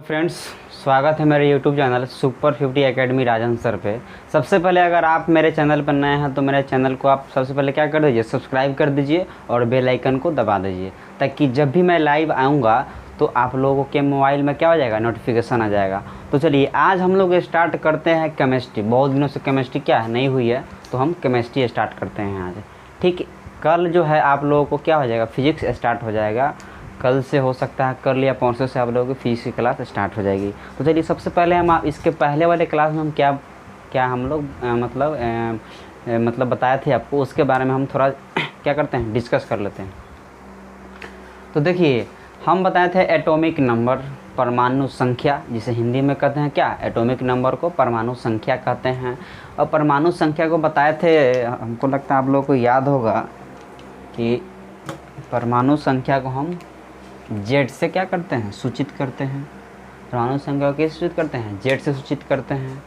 Friends, स्वागत है मेरे YouTube चैनल सुपर 50 एकेडमी राजन सर पे। सबसे पहले अगर आप मेरे चैनल पर नए हैं तो मेरे चैनल को आप सबसे पहले क्या कर दीजिए, सब्सक्राइब कर दीजिए और बेल आइकन को दबा दीजिए, ताकि जब भी मैं लाइव आऊँगा तो आप लोगों के मोबाइल में क्या हो जाएगा, नोटिफिकेशन आ जाएगा। तो चलिए आज हम लोग स्टार्ट करते हैं केमिस्ट्री। बहुत दिनों से केमिस्ट्री क्या है, नहीं हुई है, तो हम केमिस्ट्री स्टार्ट करते हैं आज। ठीक, कल जो है आप लोगों को क्या हो जाएगा, फिजिक्स स्टार्ट हो जाएगा। कल से हो सकता है कल या परसों से आप लोगों की फिजिक्स की क्लास स्टार्ट हो जाएगी। तो चलिए सबसे पहले हम इसके पहले वाले क्लास में हम क्या हम लोग मतलब बताए थे आपको, उसके बारे में हम थोड़ा क्या करते हैं, डिस्कस कर लेते हैं। तो देखिए हम बताए थे एटॉमिक नंबर, परमाणु संख्या, जिसे हिंदी में कहते हैं क्या, एटॉमिक नंबर को परमाणु संख्या कहते हैं। और परमाणु संख्या को बताए थे, हमको लगता है आप लोगों को याद होगा कि परमाणु संख्या को हम जेड से क्या करते हैं, सूचित करते हैं। परमाणु संख्या को कैसे सूचित करते हैं, जेड से सूचित करते हैं।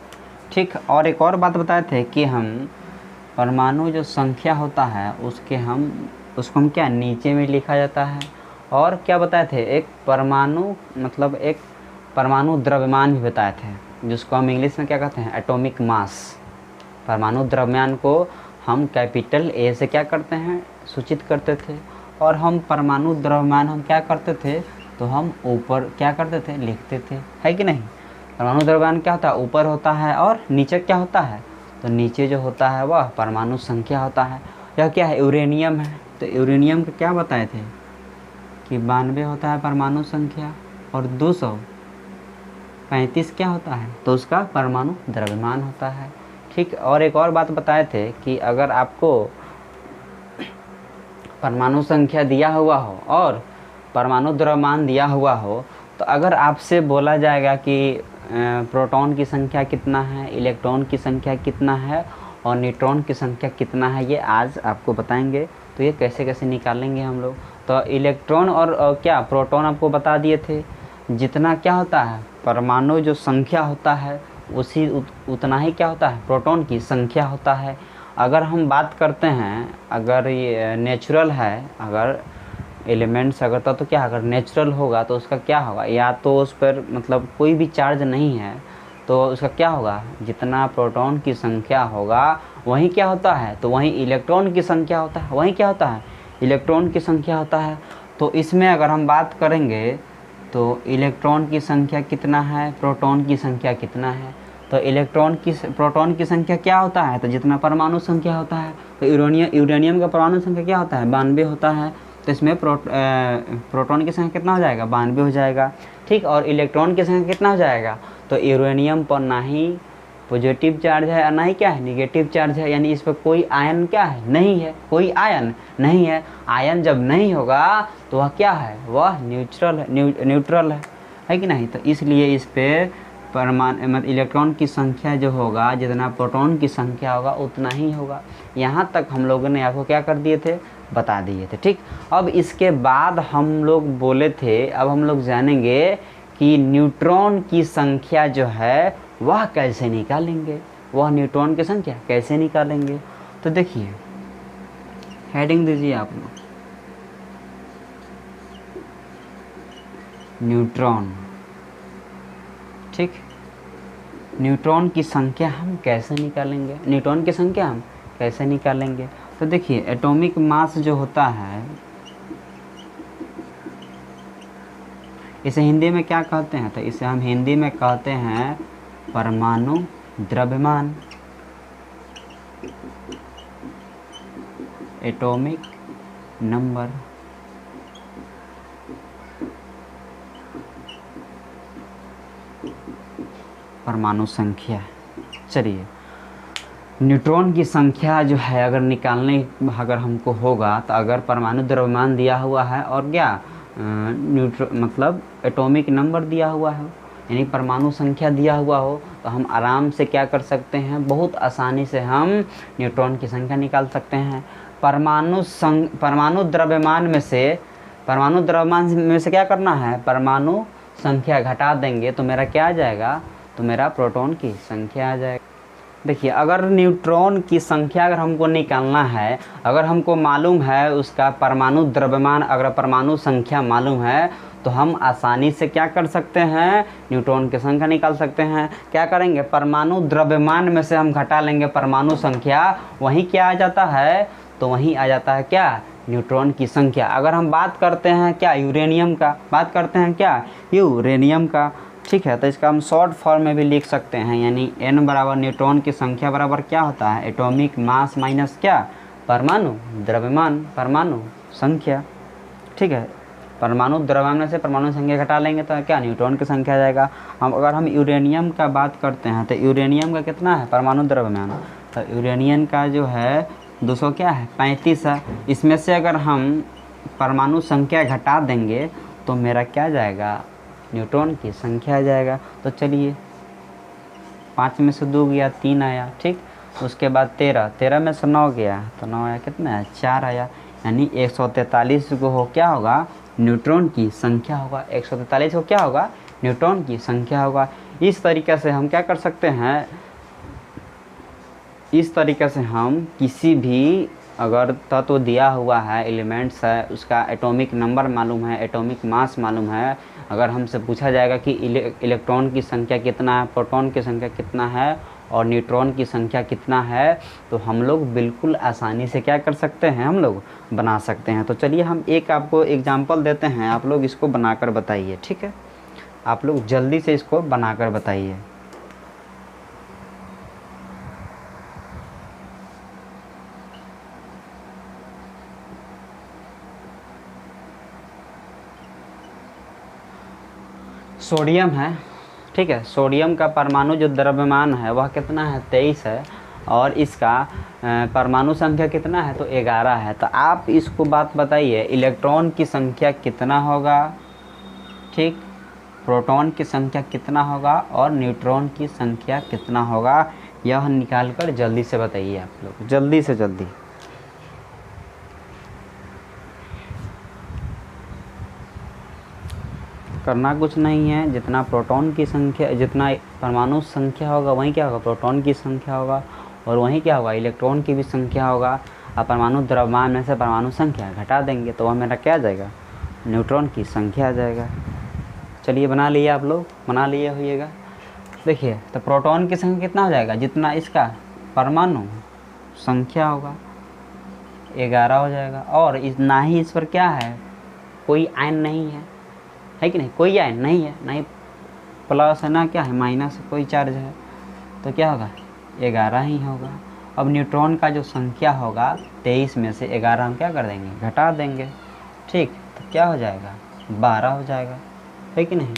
ठीक, और एक और बात बताए थे कि हम परमाणु जो संख्या होता है उसको हम क्या नीचे में लिखा जाता है। और क्या बताए थे, एक परमाणु मतलब एक परमाणु द्रव्यमान भी बताए थे, जिसको हम इंग्लिश में क्या कहते हैं, एटॉमिक मास। परमाणु द्रव्यमान को हम कैपिटल ए से क्या करते हैं, सूचित करते थे। और हम परमाणु द्रव्यमान हम क्या करते थे, तो हम ऊपर क्या करते थे, लिखते थे, है कि नहीं। परमाणु द्रव्यमान क्या होता है, ऊपर होता है, और नीचे क्या होता है, तो नीचे जो होता है वह परमाणु संख्या होता है। यह क्या है, यूरेनियम है। तो यूरेनियम का क्या बताए थे कि 92 होता है परमाणु संख्या, और 235 क्या होता है, तो उसका परमाणु द्रव्यमान होता है। ठीक, और एक और बात बताए थे कि अगर आपको परमाणु संख्या दिया हुआ हो और परमाणु द्रव्यमान दिया हुआ हो, तो अगर आपसे बोला जाएगा कि प्रोटॉन की संख्या कितना है, इलेक्ट्रॉन की संख्या कितना है और न्यूट्रॉन की संख्या कितना है, ये आज आपको बताएंगे। तो ये कैसे कैसे निकालेंगे हम लोग। तो इलेक्ट्रॉन और क्या प्रोटॉन आपको बता दिए थे। जितना क्या होता है, परमाणु जो संख्या होता है उतना ही क्या होता है, प्रोटॉन की संख्या होता है। अगर हम बात करते हैं, अगर ये नेचुरल है, अगर एलिमेंट्स अगर तो क्या, अगर नेचुरल होगा तो उसका क्या होगा, या तो उस पर मतलब कोई भी चार्ज नहीं है, तो उसका क्या होगा, जितना प्रोटॉन की संख्या होगा वहीं क्या होता है, तो वहीं इलेक्ट्रॉन की संख्या होता है, वहीं क्या होता है, इलेक्ट्रॉन की संख्या होता है। तो इसमें अगर हम बात करेंगे तो इलेक्ट्रॉन की संख्या कितना है, प्रोटॉन की संख्या कितना है, तो प्रोटॉन की संख्या क्या होता है, तो जितना परमाणु संख्या होता है। तो यूरेनियम का परमाणु संख्या क्या होता है, 92 होता है। तो इसमें प्रोटॉन की संख्या कितना हो जाएगा, 92 हो जाएगा। ठीक, और इलेक्ट्रॉन की संख्या कितना हो जाएगा, तो यूरेनियम पर ना ही पॉजिटिव चार्ज है और ना ही क्या है, निगेटिव चार्ज है, यानी इस पर कोई आयन क्या है, नहीं है, कोई आयन नहीं है। आयन जब नहीं होगा तो वह क्या है, वह न्यूट्रल है कि नहीं। तो इसलिए इस पर मतलब इलेक्ट्रॉन की संख्या जो होगा, जितना प्रोटॉन की संख्या होगा उतना ही होगा। यहाँ तक हम लोगों ने आपको क्या कर दिए थे, बता दिए थे। ठीक, अब इसके बाद हम लोग बोले थे, अब हम लोग जानेंगे कि न्यूट्रॉन की संख्या जो है वह कैसे निकालेंगे, वह न्यूट्रॉन की संख्या कैसे निकालेंगे। तो देखिए हेडिंग दीजिए आप लोग, न्यूट्रॉन। ठीक, न्यूट्रॉन की संख्या हम कैसे निकालेंगे, न्यूट्रॉन की संख्या हम कैसे निकालेंगे। तो देखिए एटॉमिक मास जो होता है, इसे हिंदी में क्या कहते हैं, तो इसे हम हिंदी में कहते हैं परमाणु द्रव्यमान, एटॉमिक नंबर। परमाणु संख्या। चलिए न्यूट्रॉन की संख्या जो है अगर हमको होगा, तो अगर परमाणु द्रव्यमान दिया हुआ है और क्या मतलब एटॉमिक नंबर दिया हुआ है, यानी परमाणु संख्या दिया हुआ हो, तो हम आराम से क्या कर सकते हैं, बहुत आसानी से हम न्यूट्रॉन की संख्या निकाल सकते हैं। परमाणु द्रव्यमान में से क्या करना है, परमाणु संख्या घटा देंगे तो मेरा क्या आ जाएगा, तो मेरा प्रोटॉन की संख्या आ जाएगा। देखिए अगर न्यूट्रॉन की संख्या अगर हमको निकालना है, अगर हमको मालूम है उसका परमाणु द्रव्यमान, अगर परमाणु संख्या मालूम है, तो तो हम आसानी से क्या कर सकते हैं, न्यूट्रॉन की संख्या निकाल सकते हैं। क्या करेंगे, परमाणु द्रव्यमान में से हम घटा लेंगे परमाणु संख्या, वहीं क्या आ जाता है, तो वहीं आ जाता है क्या, न्यूट्रॉन की संख्या। अगर हम बात करते हैं क्या, यूरेनियम का, बात करते हैं क्या, यूरेनियम का, ठीक है, तो इसका हम शॉर्ट फॉर्म में भी लिख सकते हैं, यानी n बराबर न्यूट्रॉन की संख्या बराबर क्या होता है, एटॉमिक मास माइनस क्या, परमाणु द्रव्यमान, परमाणु संख्या। ठीक है, परमाणु द्रव्यमान में से परमाणु संख्या घटा लेंगे तो क्या, न्यूट्रॉन की संख्या आ जाएगा। हम अगर हम यूरेनियम का बात करते हैं तो यूरेनियम का कितना है परमाणु द्रव्यमान, तो यूरेनियम का जो है 200 क्या है 35 है। इसमें से अगर हम परमाणु संख्या घटा देंगे तो मेरा क्या जाएगा, न्यूट्रॉन की संख्या आ जाएगा। तो चलिए 5 में से 2 गया 3 आया, ठीक, उसके बाद 13 में से 9 गया तो 9 आया, कितना है 4 आया, यानी 143 को हो क्या होगा, न्यूट्रॉन की संख्या होगा। 143 को क्या होगा, न्यूट्रॉन की संख्या होगा। इस तरीके से हम क्या कर सकते हैं, इस तरीके से हम किसी भी अगर तत्व दिया हुआ है, एलिमेंट्स है, उसका एटॉमिक नंबर मालूम है, एटॉमिक मास मालूम है, अगर हमसे पूछा जाएगा कि इलेक्ट्रॉन की संख्या कितना है, प्रोटॉन की संख्या कितना है और न्यूट्रॉन की संख्या कितना है, तो हम लोग बिल्कुल आसानी से क्या कर सकते हैं, हम लोग बना सकते हैं। तो चलिए हम एक आपको एग्जांपल देते हैं, आप लोग इसको बनाकर बताइए, ठीक है, आप लोग जल्दी से इसको बनाकर बताइए। सोडियम है, ठीक है, सोडियम का परमाणु जो द्रव्यमान है वह कितना है 23 है और इसका परमाणु संख्या कितना है तो 11 है। तो आप इसको बात बताइए, इलेक्ट्रॉन की संख्या कितना होगा, ठीक, प्रोटॉन की संख्या कितना होगा और न्यूट्रॉन की संख्या कितना होगा, यह निकाल कर जल्दी से बताइए आप लोग, जल्दी से जल्दी। करना कुछ नहीं है, जितना प्रोटॉन की संख्या, जितना परमाणु संख्या होगा वहीं क्या होगा, प्रोटॉन की संख्या होगा और वहीं क्या होगा, इलेक्ट्रॉन की भी संख्या होगा। अब परमाणु द्रव्यमान में से परमाणु संख्या घटा देंगे तो वह मेरा क्या आ जाएगा, न्यूट्रॉन की संख्या आ जाएगा। चलिए बना लिए आप लोग, बना लिए होइएगा। देखिए तो प्रोटॉन की संख्या कितना हो जाएगा, जितना इसका परमाणु संख्या होगा 11 हो जाएगा, और ना ही इस पर क्या है, कोई आयन नहीं है कि नहीं, कोई आयन नहीं है, ना ही प्लस है ना क्या है माइनस है, कोई चार्ज है, तो क्या होगा 11 ही होगा। अब न्यूट्रॉन का जो संख्या होगा 23 में से 11 हम क्या कर देंगे, घटा देंगे, ठीक, तो क्या हो जाएगा 12 हो जाएगा, है कि नहीं।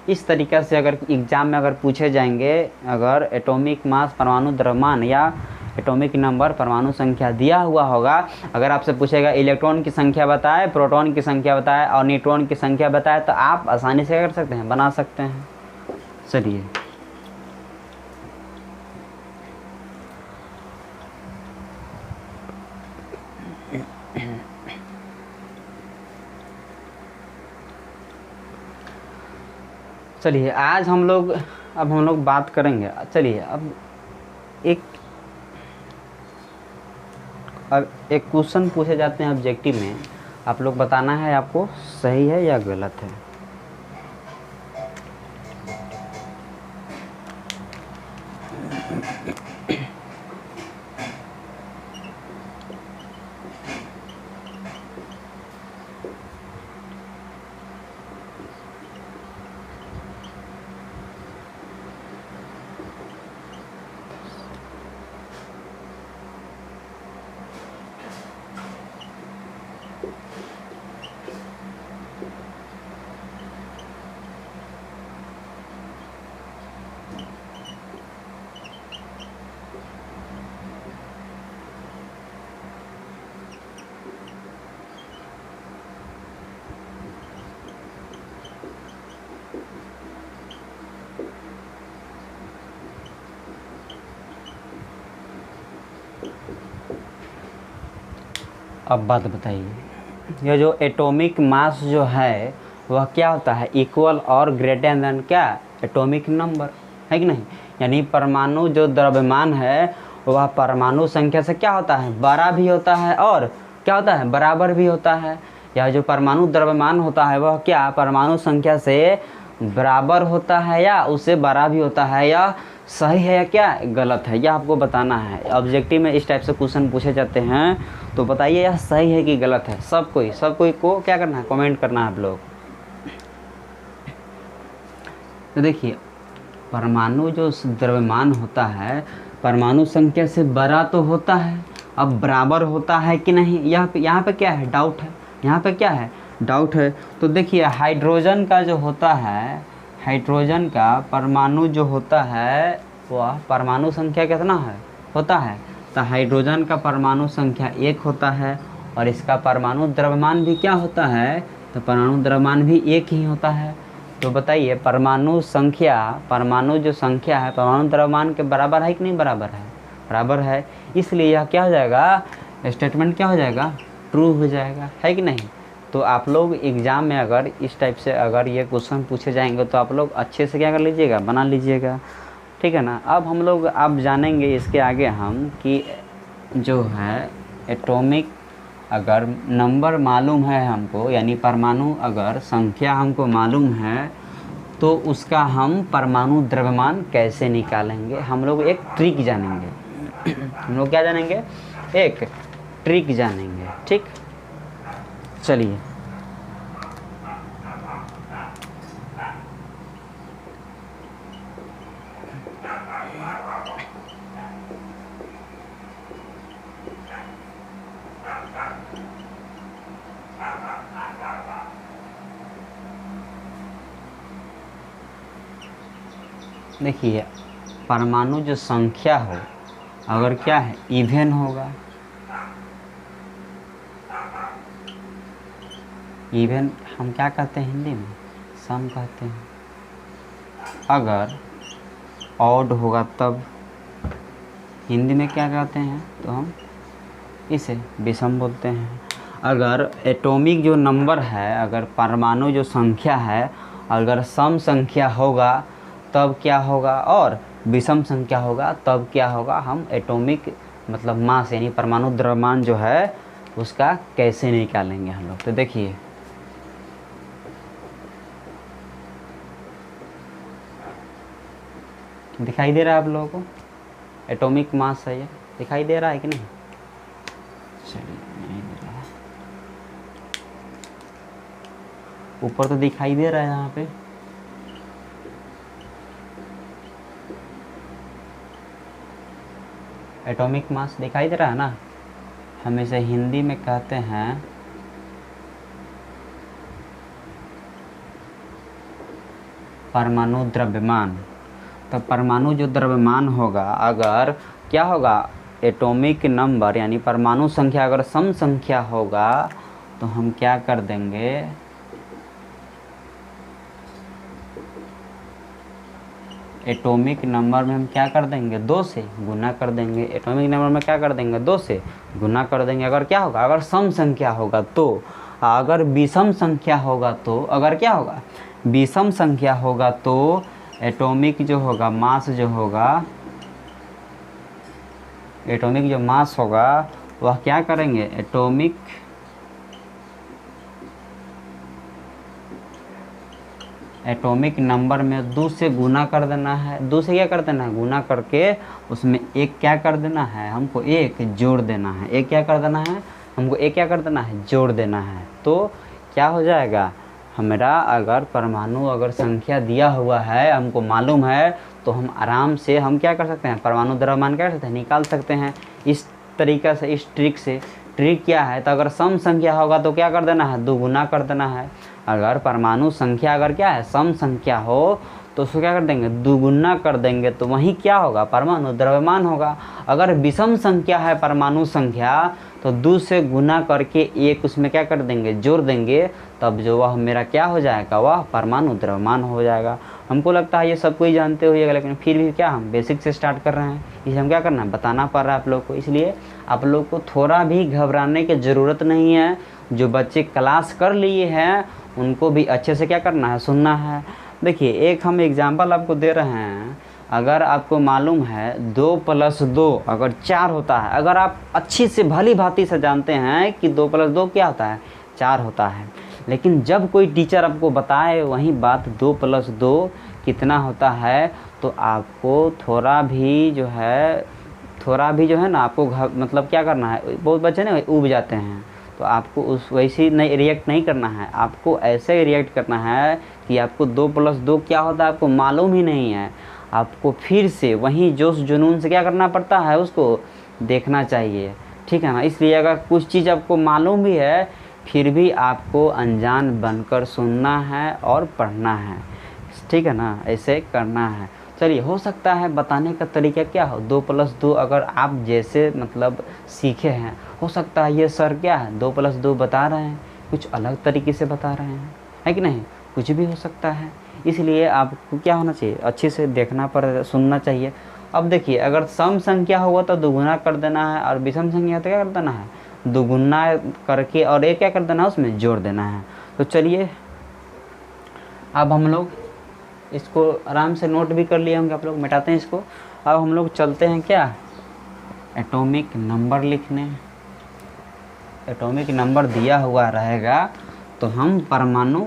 इस तरीक़े से अगर एग्ज़ाम में अगर पूछे जाएंगे, अगर एटॉमिक मास परमाणु द्रव्यमान या एटॉमिक नंबर परमाणु संख्या दिया हुआ होगा, अगर आपसे पूछेगा इलेक्ट्रॉन की संख्या बताए, प्रोटॉन की संख्या बताए और न्यूट्रॉन की संख्या बताए, तो आप आसानी से कर सकते हैं, बना सकते हैं। चलिए चलिए आज हम लोग बात करेंगे। चलिए अब एक क्वेश्चन पूछे जाते हैं ऑब्जेक्टिव में, आप लोग बताना है आपको सही है या गलत है। अब बात बताइए, यह जो एटॉमिक मास जो है वह क्या होता है, इक्वल और ग्रेटर देन क्या, एटॉमिक नंबर, है कि नहीं। यानी परमाणु जो द्रव्यमान है वह परमाणु संख्या से क्या होता है, बड़ा भी होता है और क्या होता है, बराबर भी होता है। या जो परमाणु द्रव्यमान होता है वह क्या परमाणु संख्या से बराबर होता है या उससे बड़ा भी होता है, या सही है या क्या गलत है, यह आपको बताना है। ऑब्जेक्टिव में इस टाइप से क्वेश्चन पूछे जाते हैं, तो बताइए यह सही है कि गलत है। सब कोई को क्या करना है, कमेंट करना है आप लोग। तो देखिए परमाणु जो द्रव्यमान होता है परमाणु संख्या से बड़ा तो होता है, अब बराबर होता है कि नहीं, यहाँ पे क्या है डाउट है, यहाँ पे क्या है डाउट है। तो देखिए हाइड्रोजन का जो होता है, हाइड्रोजन का परमाणु जो होता है वह परमाणु संख्या कितना है होता है, तो हाइड्रोजन का परमाणु संख्या 1 होता है और इसका परमाणु द्रव्यमान भी क्या होता है, तो परमाणु द्रव्यमान भी 1 ही होता है। तो बताइए परमाणु जो संख्या है परमाणु द्रव्यमान के बराबर है कि नहीं बराबर है, बराबर है। इसलिए यह क्या हो जाएगा, स्टेटमेंट क्या हो जाएगा, ट्रू हो जाएगा, है कि नहीं। तो आप लोग एग्ज़ाम में अगर इस टाइप से अगर ये क्वेश्चन पूछे जाएंगे तो आप लोग अच्छे से क्या कर लीजिएगा, बना लीजिएगा, ठीक है ना। अब हम लोग अब जानेंगे इसके आगे हम कि जो है एटॉमिक अगर नंबर मालूम है हमको, यानी परमाणु अगर संख्या हमको मालूम है तो उसका हम परमाणु द्रव्यमान कैसे निकालेंगे। हम लोग एक ट्रिक जानेंगे हम लोग क्या जानेंगे, एक ट्रिक जानेंगे, ठीक। चलिए देखिए परमाणु जो संख्या हो अगर क्या है इवन होगा, इवन हम क्या कहते हैं हिंदी में, सम कहते हैं। अगर ऑड होगा तब हिंदी में क्या कहते हैं, तो हम इसे विषम बोलते हैं। अगर एटॉमिक जो नंबर है, अगर परमाणु जो संख्या है अगर सम संख्या होगा तब क्या होगा, और विषम संख्या होगा तब क्या होगा, हम एटॉमिक मतलब मास यानी परमाणु द्रव्यमान जो है उसका कैसे निकालेंगे हम लोग। तो देखिए दिखाई दे रहा है आप लोगों को, एटॉमिक मास है ये, दिखाई दे रहा है कि नहीं, चलिए नहीं दे रहा है, ऊपर तो दिखाई दे रहा है यहाँ पे, एटॉमिक मास दिखाई दे रहा है ना। हम इसे हिंदी में कहते हैं परमाणु द्रव्यमान। तो परमाणु जो द्रव्यमान होगा अगर क्या होगा, एटॉमिक नंबर यानी परमाणु संख्या अगर सम संख्या होगा तो हम क्या कर देंगे, एटॉमिक नंबर में हम क्या कर देंगे 2 से गुना कर देंगे, एटॉमिक नंबर में क्या कर देंगे 2 से गुना कर देंगे। अगर क्या होगा, अगर सम संख्या होगा तो, अगर विषम संख्या होगा तो, अगर क्या होगा विषम संख्या होगा तो एटॉमिक जो होगा मास जो होगा, एटॉमिक जो मास होगा वह क्या करेंगे, एटॉमिक नंबर में 2 से गुना कर देना है, 2 से क्या कर देना है गुना करके उसमें एक क्या कर देना है, हमको एक जोड़ देना है, एक क्या कर देना है हमको एक क्या कर देना है जोड़ देना है। तो क्या हो जाएगा हमारा, अगर परमाणु अगर संख्या दिया हुआ है हमको मालूम है तो हम आराम से हम क्या कर सकते हैं परमाणु द्रव्यमान क्या कर सकते हैं निकाल सकते हैं इस तरीक़ा से, इस ट्रिक से। ट्रिक क्या है, तो अगर सम संख्या होगा तो क्या कर देना है 2 गुना कर देना है, अगर परमाणु संख्या अगर क्या है सम संख्या हो तो उसको क्या कर देंगे 2 गुना कर देंगे, तो वहीं क्या होगा परमाणु द्रव्यमान होगा। अगर विषम संख्या है परमाणु संख्या तो 2 से गुना करके एक उसमें क्या कर देंगे जोड़ देंगे, तब जो वह मेरा क्या हो जाएगा वह परमाणु द्रव्यमान हो जाएगा। हमको लगता है ये सब कोई जानते होइएगा, लेकिन फिर भी क्या हम बेसिक से स्टार्ट कर रहे हैं, इसे हम क्या करना है बताना पड़ रहा है आप लोग को। इसलिए आप लोग को थोड़ा भी घबराने की ज़रूरत नहीं है, जो बच्चे क्लास कर लिए हैं उनको भी अच्छे से क्या करना है सुनना है। देखिए एक हम एग्जाम्पल आपको दे रहे हैं, अगर आपको मालूम है 2 + 2 अगर 4 होता है, अगर आप अच्छी से भली भांति से जानते हैं कि 2 + 2 क्या होता है 4 होता है। लेकिन जब कोई टीचर आपको बताए वही बात 2 + 2 कितना होता है, तो आपको थोड़ा भी जो है ना, आपको मतलब क्या करना है, बहुत बच्चे ना ऊब जाते हैं, तो आपको उस वैसे नहीं रिएक्ट नहीं करना है, आपको ऐसे रिएक्ट करना है कि आपको 2 + 2 क्या होता है आपको मालूम ही नहीं है। आपको फिर से वही जोश जुनून से क्या करना पड़ता है, उसको देखना चाहिए, ठीक है ना। इसलिए अगर कुछ चीज़ आपको मालूम भी है फिर भी आपको अनजान बनकर सुनना है और पढ़ना है, ठीक है ना, ऐसे करना है। चलिए, हो सकता है बताने का तरीका क्या हो, 2 + 2 अगर आप जैसे मतलब सीखे हैं, हो सकता है ये सर क्या है 2 + 2 बता रहे हैं, कुछ अलग तरीके से बता रहे हैं, है कि नहीं, कुछ भी हो सकता है। इसलिए आपको क्या होना चाहिए, अच्छे से देखना सुनना चाहिए। अब देखिए, अगर सम संख्या होगा तो दुगुना कर देना है, और विषम संख्या तो क्या कर देना है, दुगुना करके और एक क्या कर देना है, उसमें जोड़ देना है। तो चलिए, अब हम लोग इसको आराम से नोट भी कर लिए होंगे आप लोग, मिटाते हैं इसको। अब हम लोग चलते हैं क्या, एटॉमिक नंबर लिखने। एटॉमिक नंबर दिया हुआ रहेगा तो हम परमाणु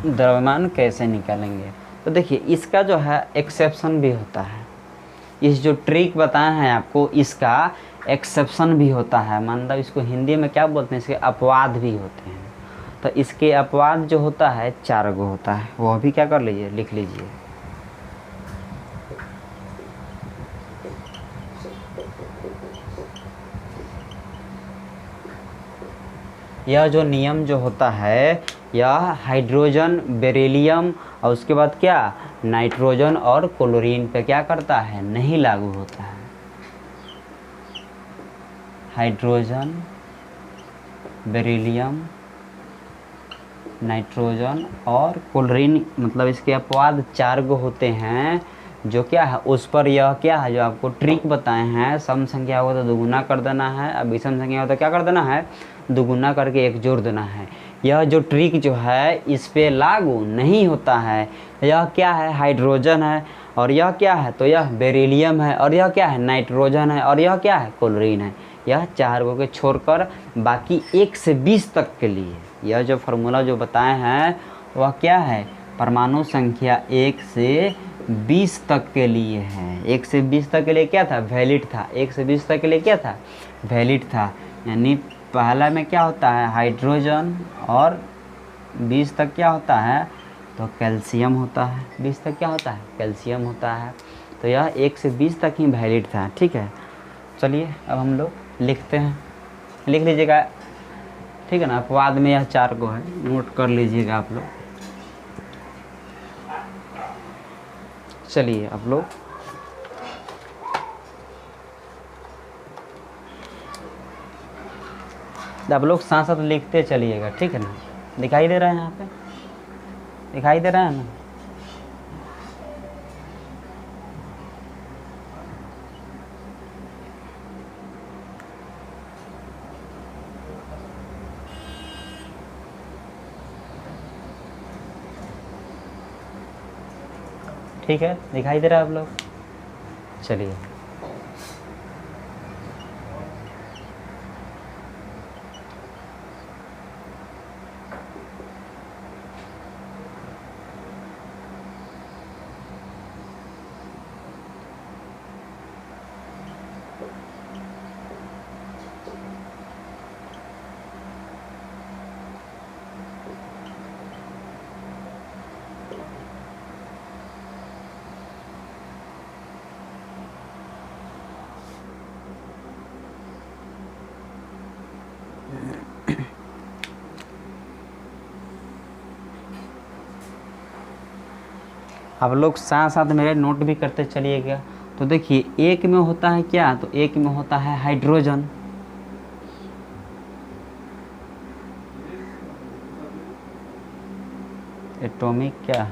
द्रव्यमान कैसे निकालेंगे। तो देखिए, इसका जो है एक्सेप्शन भी होता है, इस जो ट्रिक बताए हैं आपको इसका एक्सेप्शन भी होता है, मतलब इसको हिंदी में क्या बोलते हैं, इसके अपवाद भी होते हैं। तो इसके अपवाद जो होता है 4 गो होता है, वो भी क्या कर लीजिए, लिख लीजिए। यह जो नियम जो होता है, यह हाइड्रोजन, बेरिलियम और उसके बाद क्या, नाइट्रोजन और क्लोरीन पे क्या करता है, नहीं लागू होता है। हाइड्रोजन, बेरिलियम, नाइट्रोजन और क्लोरीन, मतलब इसके अपवाद 4 गो होते हैं, जो क्या है उस पर यह क्या है, जो आपको ट्रिक बताए हैं, सम संख्या हो तो दुगुना कर देना है, अब विषम संख्या हो तो क्या कर देना है, दुगुना करके 1 जोड़ देना है। यह जो ट्रिक जो है इस पे लागू नहीं होता है। यह क्या है, हाइड्रोजन है, और यह क्या है, तो यह बेरिलियम है, और यह क्या है, नाइट्रोजन है, और यह क्या है, क्लोरीन है। यह 4 गो के छोड़कर बाकी 1 से 20 तक के लिए यह जो फार्मूला जो बताए हैं वह क्या है, परमाणु संख्या 1 से 20 तक के लिए है। 1 से 20 तक के लिए क्या था, वैलिड था। 1 से 20 तक के लिए क्या था, वैलिड था। यानी पहला में क्या होता है, हाइड्रोजन, और 20 तक क्या होता है, तो कैल्शियम होता है। 20 तक क्या होता है, कैल्शियम होता है। तो यह 1 से 20 तक ही वैलिड था, ठीक है। चलिए, अब हम लोग लिखते हैं, लिख लीजिएगा, ठीक है ना। अपवाद में यह 4 गो है, नोट कर लीजिएगा आप लोग। चलिए, आप लोग साथ साथ लिखते चलिएगा, ठीक है ना। दिखाई दे रहा है, यहाँ पे दिखाई दे रहा है ना। ठीक है, दिखाई दे रहा है आप लोग। चलिए, आप लोग साथ साथ मेरे नोट भी करते चलिएगा। तो देखिए, 1 में होता है क्या, तो 1 में होता है हाइड्रोजन, एटॉमिक क्या,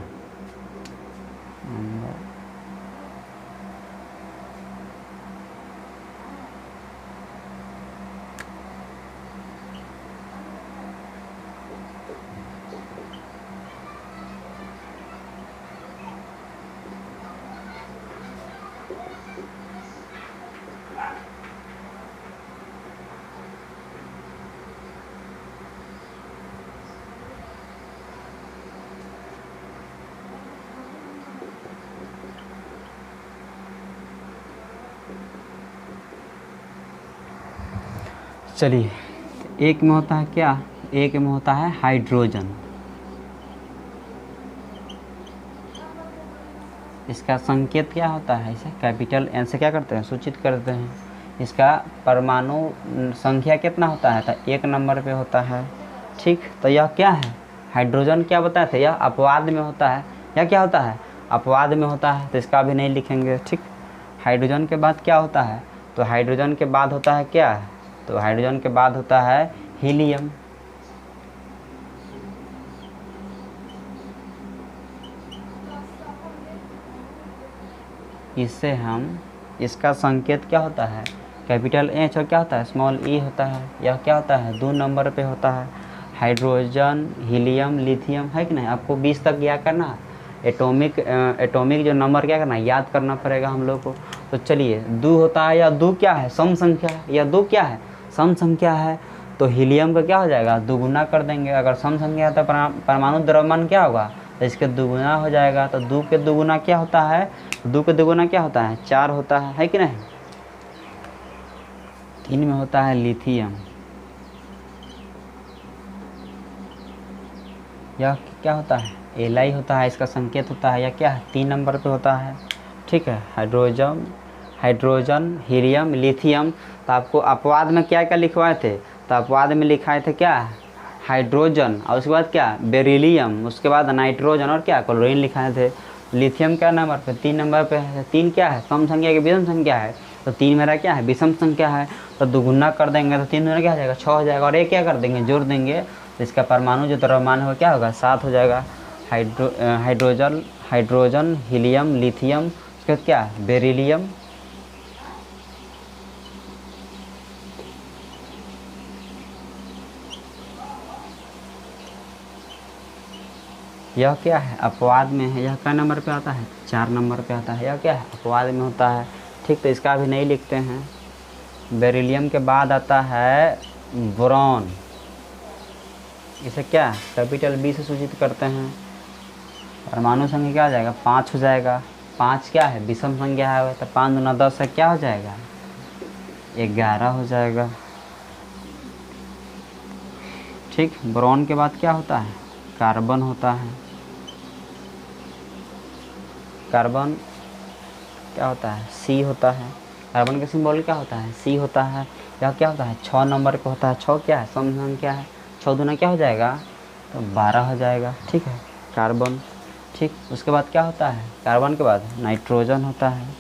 चलिए, एक में होता है क्या, एक में होता है हाइड्रोजन। इसका संकेत क्या होता है, इसे कैपिटल एन से क्या करते हैं, सूचित करते हैं। इसका परमाणु संख्या कितना होता है, तो 1 नंबर पे होता है। ठीक, तो यह क्या है, हाइड्रोजन क्या बताए थे, यह अपवाद में होता है। या क्या होता है, अपवाद में होता है, तो इसका भी नहीं लिखेंगे। ठीक, हाइड्रोजन के बाद क्या होता है, तो हाइड्रोजन के बाद होता है क्या, तो हाइड्रोजन के बाद होता है हीलियम। इससे हम, इसका संकेत क्या होता है, कैपिटल एच, और क्या होता है, स्मॉल ई होता है। यह क्या होता है, 2 नंबर पे होता है। हाइड्रोजन, हीलियम, लिथियम, है कि नहीं। आपको 20 तक याद करना है, एटॉमिक जो नंबर क्या करना है, याद करना पड़ेगा हम लोग को। तो चलिए, 2 होता है, या 2 क्या है, सम संख्या है, या 2 क्या है, सम संख्या है। तो हीलियम का क्या हो जाएगा, दुगुना कर देंगे। अगर सम संख्या है तो परमाणु द्रव्यमान क्या होगा, तो इसके दुगुना हो जाएगा। तो 2 के दुगुना क्या होता है, 2 के दुगुना क्या होता है, 4 होता है कि नहीं। 3 में होता है लिथियम। यह क्या होता है, एलाई होता है, इसका संकेत होता है। या क्या है, 3 नंबर पे होता है। ठीक है, हाइड्रोजन, हीलियम, लिथियम। तो आपको अपवाद में क्या क्या लिखवाए थे, तो अपवाद में लिखाए थे क्या, हाइड्रोजन, और उसके बाद क्या, बेरिलियम, उसके बाद नाइट्रोजन, और क्या, क्लोरीन लिखाए थे। लिथियम क्या नंबर पे, 3 नंबर पे है। 3 क्या है, सम संख्या की विषम संख्या है, तो 3 मेरा क्या है, विषम संख्या है। तो दुगुना कर देंगे तो 3 दूना क्या हो जाएगा, 6 हो जाएगा। और एक क्या कर देंगे, जोड़ देंगे, तो इसका परमाणु जो द्रव्यमान होगा क्या होगा, 7 हो जाएगा। हाइड्रोजन, हीलियम, लिथियम, उसके बाद क्या, बेरिलियम। यह क्या है, अपवाद में है। यह क्या नंबर पे आता है, 4 नंबर पे आता है। यह क्या है, अपवाद में होता है। ठीक, तो इसका भी नहीं लिखते हैं। बेरिलियम के बाद आता है बोरॉन। इसे क्या, कैपिटल बी से सूचित करते हैं। परमाणु संख्या क्या हो जाएगा, 5 हो जाएगा। 5 क्या है, विषम संख्या है, तो 5 दूना 10 है, क्या हो जाएगा, 11 हो जाएगा। ठीक, बोरॉन के बाद क्या होता है, कार्बन होता है। कार्बन क्या होता है, सी होता है। कार्बन का सिंबल क्या होता है, सी होता है। यह क्या होता है, 6 नंबर पे होता है। 6 क्या है, सम संख्या है। 6 दूना क्या हो जाएगा, तो 12 हो जाएगा। ठीक है, कार्बन। ठीक, उसके बाद क्या होता है, कार्बन के बाद नाइट्रोजन होता है।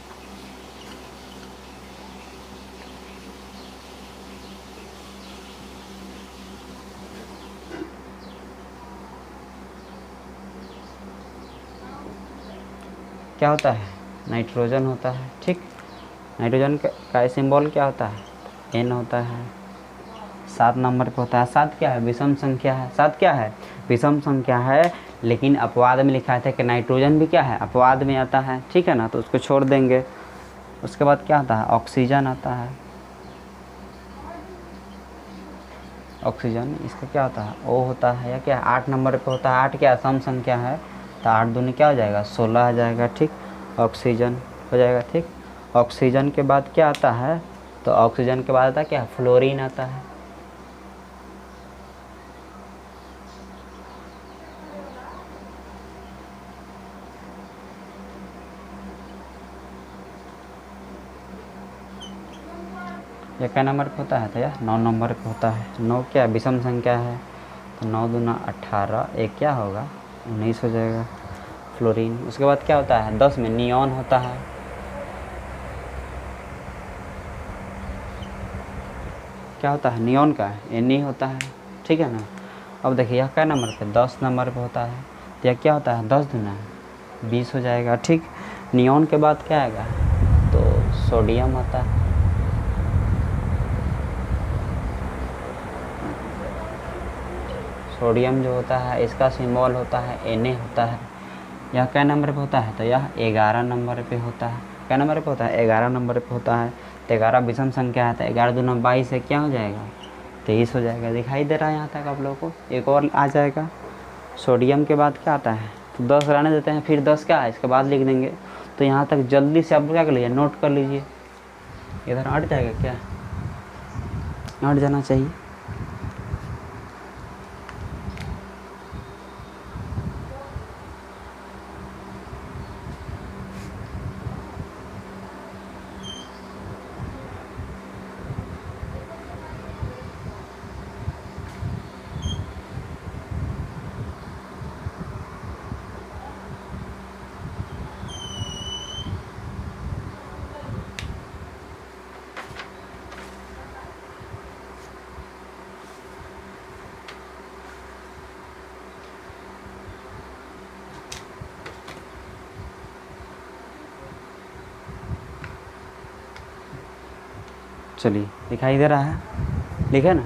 क्या होता है, नाइट्रोजन होता है। ठीक, नाइट्रोजन का सिंबल क्या होता है, एन होता है। 7 नंबर पे होता है। 7 क्या है, विषम संख्या है। 7 क्या है, विषम संख्या है, लेकिन अपवाद में लिखा था कि नाइट्रोजन भी क्या है, अपवाद में आता है। ठीक है ना, तो उसको छोड़ देंगे। उसके बाद क्या आता है, ऑक्सीजन आता है। ऑक्सीजन, इसका क्या होता है, ओ होता है। या क्या, 8 नंबर पे होता है। 8 क्या, सम संख्या है, तो 8 दूनी क्या हो जाएगा, 16 आ जाएगा। ठीक, ऑक्सीजन हो जाएगा। ठीक, ऑक्सीजन के बाद क्या आता है, तो ऑक्सीजन के बाद आता है क्या, फ्लोरीन आता है। यह क्या नंबर पे होता है, तो यह 9 नंबर पे होता है। 9 क्या, विषम संख्या है, तो 9 दूना 18, एक क्या होगा, 19 हो जाएगा, फ्लोरीन। उसके बाद क्या होता है, 10 में नियॉन होता है। क्या होता है, नियॉन का एन होता है। ठीक है ना। अब देखिए, यह क्या नंबर पे, 10 नंबर पे होता है। तो यह क्या होता है, 10 दूना 20 हो जाएगा। ठीक, नियॉन के बाद क्या आएगा, तो सोडियम आता है। सोडियम जो होता है, इसका सिंबल होता है Na होता है। यह क्या नंबर पे होता है, तो यह 11 नंबर पे होता है। क्या नंबर पे होता है, 11 नंबर पे होता है। तो 11 विषम संख्या है, तो 11 दूना 22 है, क्या हो जाएगा, 23 हो जाएगा। दिखाई दे रहा है यहाँ तक आप लोगों को। एक और आ जाएगा, सोडियम के बाद क्या आता है, तो 10 रहने देते हैं, फिर 10 क्या है, इसके बाद लिख देंगे। तो यहाँ तक जल्दी से आप क्या कर लीजिए, नोट कर लीजिए। इधर हट जाएगा क्या? हट जाना चाहिए। चलिए, दिखाई दे रहा है, लिखे ना।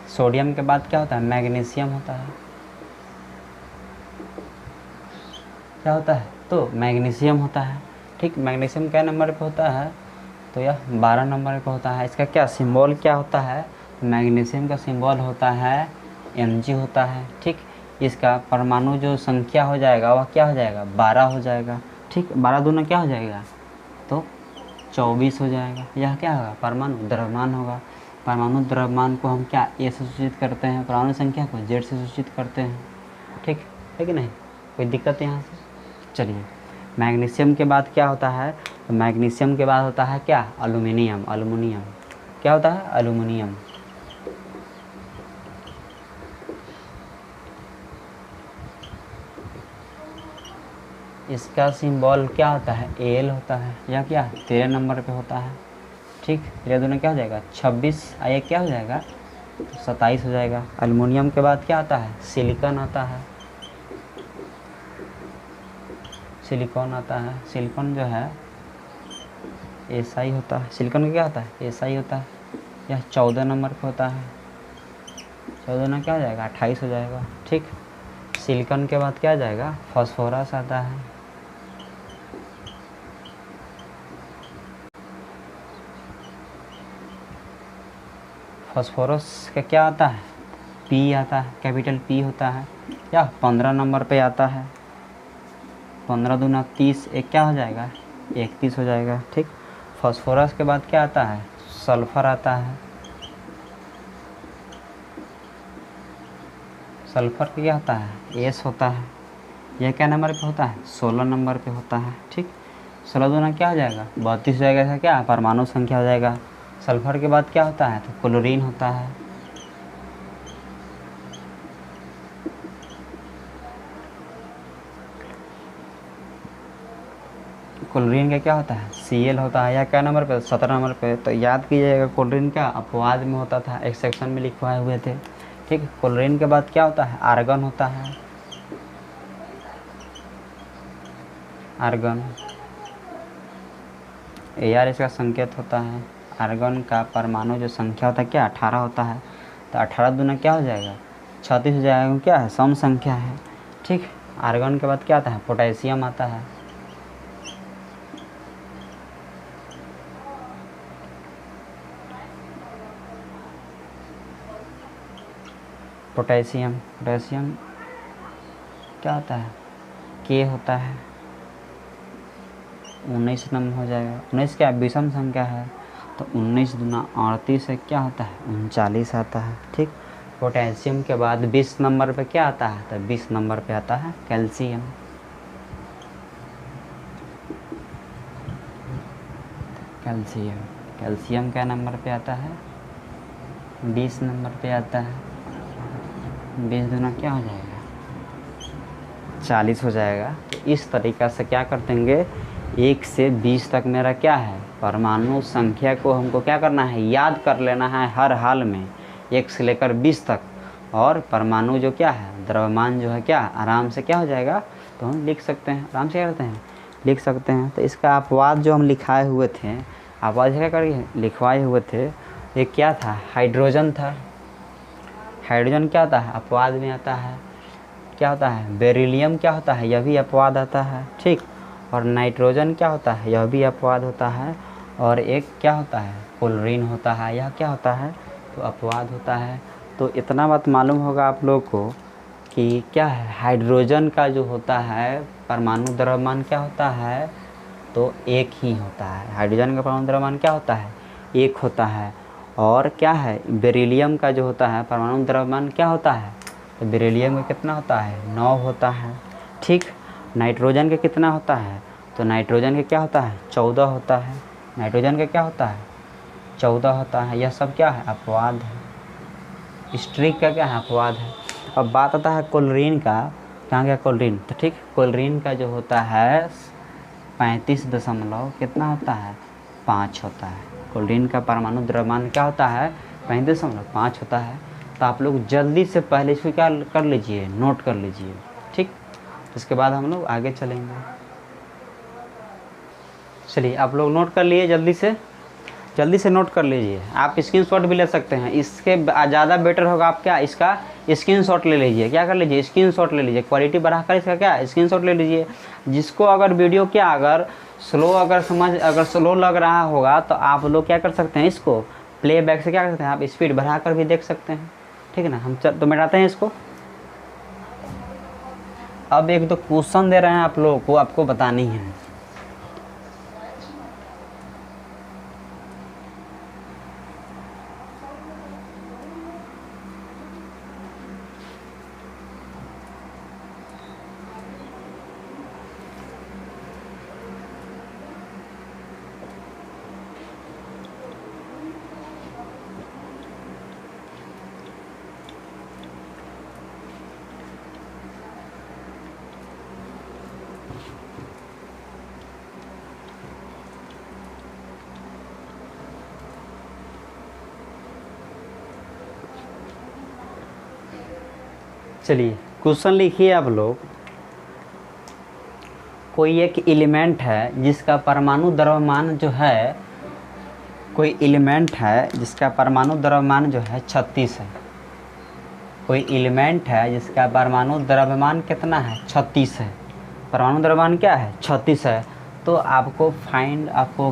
सोडियम के बाद क्या होता है? मैग्नीशियम होता है। क्या होता है? तो मैग्नीशियम होता है। ठीक, मैग्नीशियम क्या नंबर पे होता है? तो यह 12 नंबर पे होता है। इसका क्या सिंबल क्या होता है? मैग्नीशियम का सिंबल होता है Mg होता है। ठीक, इसका परमाणु जो संख्या हो जाएगा वह क्या हो जाएगा? 12 हो जाएगा। ठीक, 12 दूना क्या हो जाएगा? तो 24 हो जाएगा। यह क्या होगा? परमाणु द्रव्यमान होगा। परमाणु द्रव्यमान को हम क्या ए से सूचित करते हैं, परमाणु संख्या को जेड से सूचित करते हैं। ठीक है कि नहीं? कोई दिक्कत यहाँ से? चलिए, मैग्नीशियम के बाद क्या होता है? तो मैग्नीशियम के बाद होता है क्या? एल्युमिनियम। एल्युमिनियम क्या होता है? एल्युमिनियम। इसका सिंबल क्या होता है? एल होता है। यह क्या 13 नंबर पे होता है। ठीक, 13 दूना क्या हो जाएगा? 26। आइए क्या हो जाएगा? तो 27 हो जाएगा। एल्युमिनियम के बाद क्या आता है? सिलिकॉन आता है। सिलिकॉन आता है। सिलिकॉन जो है SI होता है। सिलिकॉन का क्या होता है? SI होता है। यह 14 नंबर पे होता है। 14 ना क्या हो जाएगा? 28 हो जाएगा। ठीक, सिलिकॉन के बाद क्या आ जाएगा? फास्फोरस आता है। फास्फोरस का क्या आता है? P आता है, कैपिटल P होता है। क्या 15 नंबर पे आता है। 15 दूना 30, एक क्या हो जाएगा? 31 हो जाएगा। ठीक, फास्फोरस के बाद क्या आता है? सल्फर आता है। सल्फर का क्या होता है? S होता है। यह क्या नंबर पे होता है? 16 नंबर पे होता है। ठीक, 16 दूना क्या हो जाएगा? 32 हो जाएगा। ऐसा क्या परमाणु संख्या हो जाएगा। सल्फर के बाद क्या होता है? तो क्लोरीन होता है। क्लोरीन का क्या होता है? Cl होता है। या क्या नंबर पे? 17 नंबर पे। तो याद कीजिएगा, क्लोरीन का अपवाद में होता था, एक सेक्शन में लिखवाए हुए थे। ठीक, क्लोरीन के बाद क्या होता है? आर्गन होता है। आर्गन Ar इसका संकेत होता है। आर्गन का परमाणु जो संख्या होता है क्या? 18 होता है। तो 18 दूना क्या हो जाएगा? 36 हो जाएगा। क्या है? सम संख्या है। ठीक, आर्गन के बाद क्या आता है? पोटेशियम आता है। पोटेशियम क्या होता है? K होता है। 19 नंबर हो जाएगा। 19 क्या विषम संख्या है। तो 19 दूना 38 से क्या होता है? 39 आता है। ठीक, पोटेशियम के बाद 20 नंबर पे क्या आता है? तो 20 नंबर पे आता है कैल्शियम। कैल्शियम क्या नंबर पे आता है? 20 नंबर पे आता है। 20 दूना क्या हो जाएगा? 40 हो जाएगा। तो इस तरीक़ा से क्या कर देंगे? 1 से 20 तक मेरा क्या है? परमाणु संख्या को हमको क्या करना है? याद कर लेना है हर हाल में, 1 से लेकर 20 तक। और परमाणु जो क्या है? द्रव्यमान जो है क्या आराम से क्या हो जाएगा? तो हम लिख सकते हैं। आराम से क्या करते हैं? लिख सकते हैं। तो इसका अपवाद जो हम लिखाए हुए थे, अपवाद क्या करके लिखवाए हुए थे, ये क्या था? हाइड्रोजन था। हाइड्रोजन क्या होता है? अपवाद में आता है। क्या होता है? बेरिलियम क्या होता है? यह भी अपवाद आता है। ठीक, और नाइट्रोजन क्या होता है? यह भी अपवाद होता है। और एक क्या होता है? क्लोरीन होता है। यह क्या होता है? तो अपवाद होता है। तो इतना बात मालूम होगा आप लोग को कि क्या है, हाइड्रोजन का जो होता है परमाणु द्रव्यमान क्या होता है? तो एक ही होता है। हाइड्रोजन का परमाणु द्रव्यमान क्या होता है, एक होता है। और क्या है, बेरिलियम का जो होता है परमाणु द्रव्यमान क्या होता है, तो बेरिलियम का कितना होता है, 9 होता है। ठीक, नाइट्रोजन का कितना होता है, तो नाइट्रोजन का क्या होता है, 14 होता है। नाइट्रोजन का क्या होता है, 14 होता है। यह सब क्या है, अपवाद है। स्ट्रिक का क्या है, अपवाद है। अब बात आता है क्लोरीन का, कहाँ गया क्लोरीन, तो ठीक, क्लोरीन का जो होता है 35 दशमलव कितना होता है, 5 होता है। क्लोरीन का परमाणु द्रव्यमान क्या होता है, 35.5 होता है। तो आप लोग जल्दी से पहले इसको क्या कर लीजिए, नोट कर लीजिए। ठीक, इसके बाद हम लोग आगे चलेंगे। चलिए आप लोग नोट कर लिए, जल्दी से नोट कर लीजिए। आप स्क्रीनशॉट भी ले सकते हैं, इसके ज़्यादा बेटर होगा आप क्या, इसका स्क्रीनशॉट ले लीजिए। क्या कर लीजिए, स्क्रीनशॉट ले लीजिए, क्वालिटी बढ़ाकर इसका क्या स्क्रीनशॉट ले लीजिए। जिसको अगर वीडियो क्या अगर स्लो लग रहा होगा तो आप लोग क्या कर सकते हैं, इसको प्लेबैक से क्या कर सकते हैं, आप स्पीड बढ़ाकर भी देख सकते हैं। ठीक है ना, हम तो मिटाते हैं इसको। अब एक दो क्वेश्चन दे रहे हैं आप लोगों को, आपको बतानी है। चलिए क्वेश्चन लिखिए आप लोग। कोई एक एलिमेंट है जिसका परमाणु द्रव्यमान जो है, कोई एलिमेंट है जिसका परमाणु द्रव्यमान जो है 36 है। कोई एलिमेंट है जिसका परमाणु द्रव्यमान कितना है, 36 है। परमाणु द्रव्यमान क्या है, 36 है। तो आपको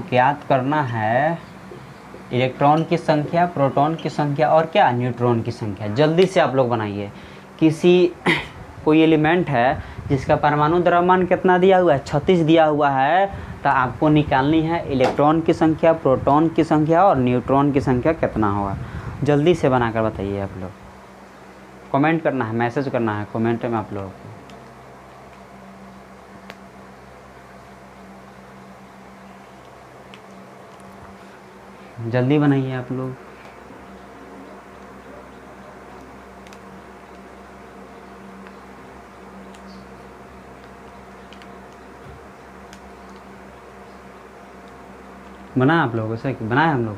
ज्ञात करना है इलेक्ट्रॉन की संख्या, प्रोटॉन की संख्या और क्या, न्यूट्रॉन की संख्या। जल्दी से आप लोग बनाइए। कोई एलिमेंट है जिसका परमाणु द्रव्यमान कितना दिया हुआ है, 36 दिया हुआ है। तो आपको निकालनी है इलेक्ट्रॉन की संख्या, प्रोटॉन की संख्या और न्यूट्रॉन की संख्या कितना होगा। जल्दी से बनाकर बताइए आप लोग। कमेंट करना है, मैसेज करना है कमेंट में आप लोगों को। जल्दी बनाइए आप लोग। बनाए आप लोग, ऐसे बनाए हम लोग।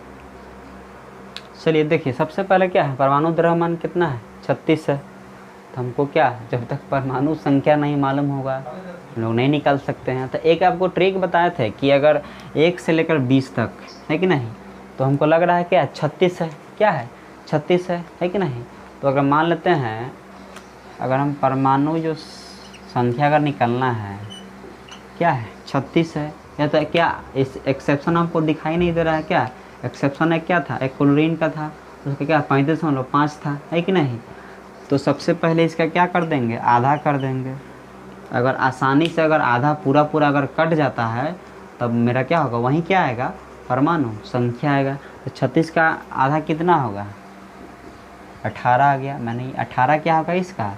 चलिए देखिए, सबसे पहले क्या है, परमाणु द्रव्यमान कितना है, 36 है। तो हमको क्या, जब तक परमाणु संख्या नहीं मालूम होगा हम लोग नहीं निकाल सकते हैं। तो एक आपको ट्रिक बताए थे कि अगर 1 से लेकर 20 तक है कि नहीं, तो हमको लग रहा है क्या, 36 है। क्या है, 36 है कि नहीं। तो अगर मान लेते हैं, अगर हम परमाणु जो संख्या अगर निकालना है क्या है, 36 है। या तो क्या इस एक्सेप्शन आपको दिखाई नहीं दे रहा है, क्या एक्सेप्शन है, क्या था, एक क्लोरीन का था, उसका क्या 35.5 था, है कि नहीं। तो सबसे पहले इसका क्या कर देंगे, आधा कर देंगे। अगर आसानी से अगर आधा पूरा अगर कट जाता है तब मेरा क्या होगा, वहीं क्या आएगा, परमाणु संख्या आएगा। तो 36 का आधा कितना होगा, 18 आ गया। मैंने 18 क्या होगा, इसका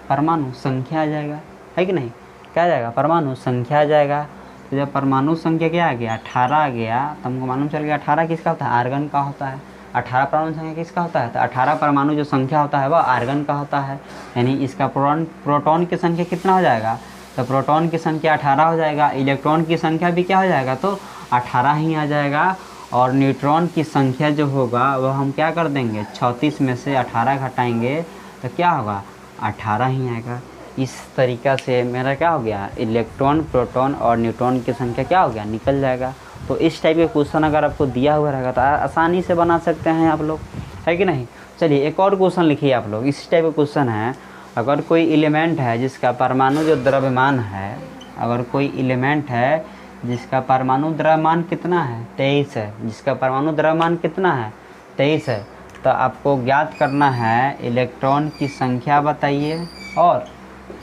परमाणु संख्या आ जाएगा, है कि नहीं। क्या आ जाएगा, परमाणु संख्या आ जाएगा। तो जब परमाणु संख्या क्या आ गया, 18 आ गया, तो हमको मालूम चल गया 18 किसका होता है, आर्गन का होता है। 18 परमाणु संख्या किसका होता है, तो 18 परमाणु जो संख्या होता है वह आर्गन का होता है। यानी इसका प्रोटॉन की संख्या कितना हो जाएगा, तो प्रोटॉन की संख्या 18 हो जाएगा। इलेक्ट्रॉन की संख्या भी क्या हो जाएगा, तो 18 ही आ जाएगा। और न्यूट्रॉन की संख्या जो होगा वह हम क्या कर देंगे, 36 में से 18 घटाएंगे तो क्या होगा, 18 ही आएगा। इस तरीक़ा से मेरा क्या हो गया, इलेक्ट्रॉन, प्रोटॉन और न्यूट्रॉन की संख्या क्या हो गया, निकल जाएगा। तो इस टाइप के क्वेश्चन अगर आपको दिया हुआ रहेगा तो आसानी से बना सकते हैं आप लोग, है कि नहीं। चलिए एक और क्वेश्चन लिखिए आप लोग। इस टाइप का क्वेश्चन है, अगर कोई एलिमेंट है जिसका परमाणु जो द्रव्यमान है, अगर कोई एलिमेंट है जिसका परमाणु द्रव्यमान कितना है, 23 है, जिसका परमाणु द्रव्यमान कितना है, 23 है। तो आपको ज्ञात करना है इलेक्ट्रॉन की संख्या बताइए और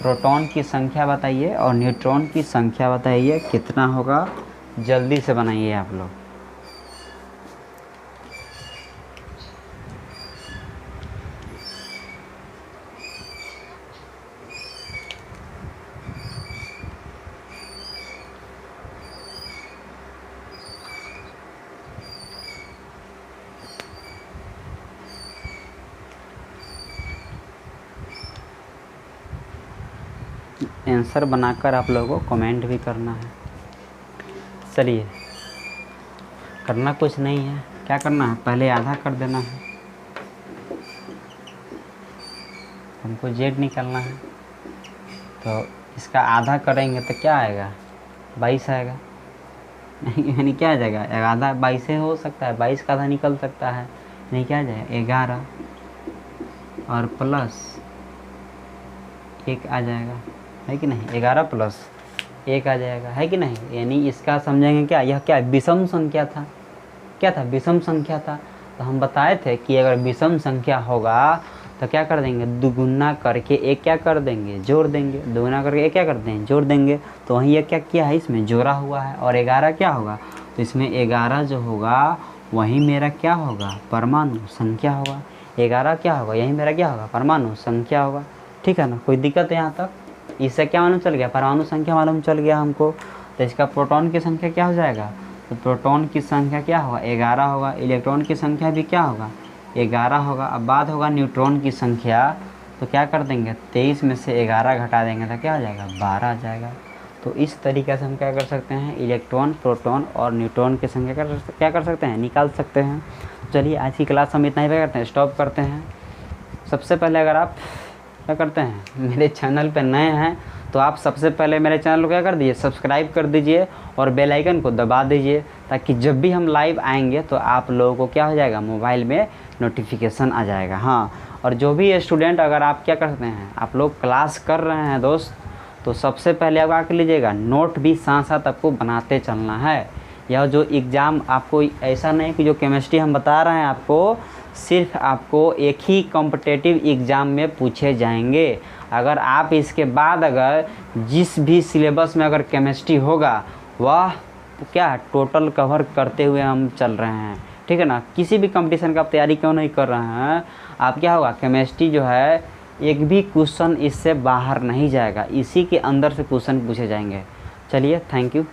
प्रोटॉन की संख्या बताइए और न्यूट्रॉन की संख्या बताइए, कितना होगा, जल्दी से बनाइए आप लोग। आंसर बनाकर आप लोगों को कमेंट भी करना है। चलिए, करना कुछ नहीं है, क्या करना है, पहले आधा कर देना है, हमको जेड निकालना है। तो इसका आधा करेंगे तो क्या आएगा, 22 आएगा। यानी क्या आ जाएगा, आधा 22 से हो सकता है, 22 का आधा निकल सकता है, नहीं क्या आ जाएगा 11 और प्लस 1 आ जाएगा, है कि नहीं, 11 प्लस 1 आ जाएगा, है कि नहीं। यानी इसका समझेंगे क्या, यह क्या विषम संख्या था, क्या था, विषम संख्या था। तो हम बताए थे कि अगर विषम संख्या होगा तो क्या कर देंगे, दुगुना करके एक क्या कर देंगे, जोड़ देंगे, दुगुना करके एक क्या कर देंगे, जोड़ देंगे। तो वहीं ये क्या किया है, इसमें जोड़ा हुआ है। और 11 क्या होगा, तो इसमें 11 जो होगा वहीं मेरा क्या होगा, परमाणु संख्या होगा। 11 क्या होगा, यहीं मेरा क्या होगा, परमाणु संख्या होगा। ठीक है ना, कोई दिक्कत है यहाँ तक। इससे क्या मालूम चल गया, परमाणु संख्या मालूम चल गया हमको। तो इसका प्रोटॉन की संख्या क्या हो जाएगा, तो प्रोटॉन की संख्या क्या होगा, 11 होगा। इलेक्ट्रॉन की संख्या भी क्या होगा, 11 होगा। अब बात होगा न्यूट्रॉन की संख्या, तो क्या कर देंगे, 23 में से 11 घटा देंगे तो क्या हो जाएगा, 12 आ जाएगा। तो इस तरीके से हम क्या कर सकते हैं, इलेक्ट्रॉन, प्रोटॉन और न्यूट्रॉन की संख्या क्या कर सकते हैं, निकाल सकते हैं। चलिए, आज की क्लास हम इतना ही करते हैं, स्टॉप करते हैं। सबसे पहले अगर आप क्या करते हैं, मेरे चैनल पे नए हैं तो आप सबसे पहले मेरे चैनल को क्या कर दीजिए, सब्सक्राइब कर दीजिए और बेल आइकन को दबा दीजिए, ताकि जब भी हम लाइव आएंगे तो आप लोगों को क्या हो जाएगा, मोबाइल में नोटिफिकेशन आ जाएगा। हाँ, और जो भी स्टूडेंट, अगर आप क्या करते हैं, आप लोग क्लास कर रहे हैं दोस्त, तो सबसे पहले आप क्या कर लीजिएगा, नोट भी साथ साथ आपको बनाते चलना है। यह जो एग्ज़ाम आपको, ऐसा नहीं कि जो केमिस्ट्री हम बता रहे हैं आपको, सिर्फ आपको एक ही कॉम्पिटिटिव एग्ज़ाम में पूछे जाएंगे। अगर आप इसके बाद अगर जिस भी सिलेबस में अगर केमिस्ट्री होगा, वह क्या टोटल कवर करते हुए हम चल रहे हैं। ठीक है ना, किसी भी कंपटीशन का आप तैयारी क्यों नहीं कर रहे हैं, आप क्या होगा, केमिस्ट्री जो है एक भी क्वेश्चन इससे बाहर नहीं जाएगा, इसी के अंदर से क्वेश्चन पूछे जाएंगे। चलिए, थैंक यू।